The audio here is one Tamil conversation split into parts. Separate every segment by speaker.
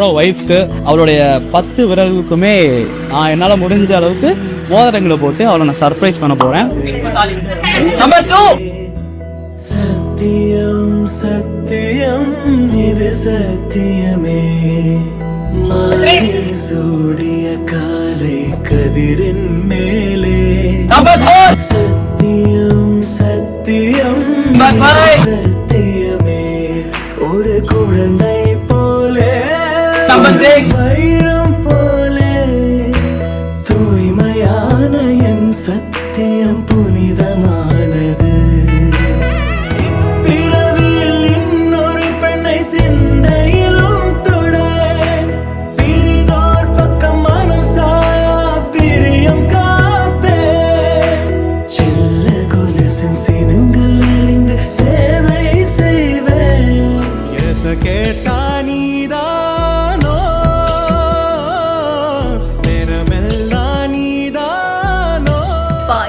Speaker 1: ஒய்ஃப்க்கு அவளுடைய 10 விரல்களுக்குமே நான் என்னால் முடிஞ்ச அளவுக்கு மோதிரங்களை போட்டு அவளை நான் சர்ப்ரைஸ் பண்ண போறேன். நம்பர் 2
Speaker 2: சத்தியம் சத்தியம் இது சத்தியமே மாலை சூடிய காலை கதிரின் மேலே.
Speaker 1: நம்பர் 4
Speaker 2: சத்தியம் சத்தியம் சத்தியமே ஒரு குழந்தை போலே.
Speaker 1: நம்பர் 6
Speaker 2: வைரம் போலே தூய்மையான என் சத்தியம் புனிதமானது. பிறவியில் இன்னொரு பெண்ணை சிந்தையிலும் தொட பிரிதோர் பக்கம் மனம் சாயா பிரியம் காப்பே. செல்ல கொலுசின் சினங்கள் அறிந்து சேவை செய்வேன். கேட்டா நீதானோ நேரமெல்லாம் நீதானோ.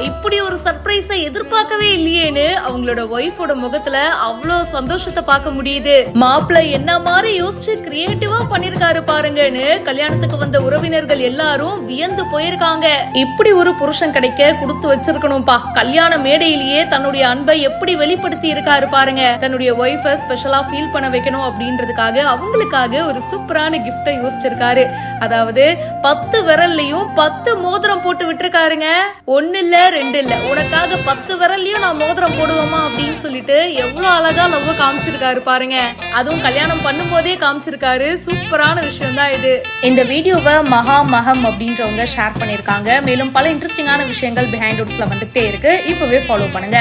Speaker 3: இப்படி ஒரு சர்ப்ரைஸை எதிர்பார்க்கவே இல்லையேன்னு அவங்களோட ஒய்ஃபோட முகத்துல அவ்வளோ சந்தோஷத்தை பார்க்க முடியுது. மாப்பிள்ளை என்ன மாதிரி யோசிச்சு கிரியேட்டிவா பண்ணிருக்காரு பாருங்கன்னு கல்யாணத்துக்கு வந்த உறவினர்கள் எல்லாரும் வியந்து போயிருக்காங்க. இப்படி ஒரு புருஷன் கிடைக்க கொடுத்து வச்சிருக்கணும்பா. கல்யாண மேடையிலேயே தன்னுடைய அன்பை எப்படி வெளிப்படுத்தி இருக்காரு பாருங்க. தன்னுடைய ஒய்ஃபை ஸ்பெஷலா ஃபீல் பண்ண வைக்கணும் அப்படின்றதுக்காக அவங்களுக்காக ஒரு சூப்பரான கிஃப்டை யோசிச்சிருக்காரு. அதாவது 10 விரல்லையும் 10 மோதிரம் போட்டு விட்டுருக்காருங்க. 1 இல்ல 2 இல்ல, உனக்காக 10 விரல்லையும் நான் மோதிரம் போடுவோமா அப்படின்னு சொல்லிட்டு எவ்வளவு அழகா லவ் காமிச்சிருக்காரு பாருங்க. அதுவும் கல்யாணம் பண்ணும் போதே காமிச்சிருக்காரு. சூப்பரான விஷயம் தான் இது. இந்த வீடியோவை மகம் அப்படின்றவங்க ஷேர் பண்ணிருக்காங்க. மேலும் பல இன்ட்ரெஸ்டிங்கான விஷயங்கள் பிஹைண்ட் வுட்ஸ்ல வந்துட்டே இருக்கு. இப்பவே ஃபாலோ பண்ணுங்க.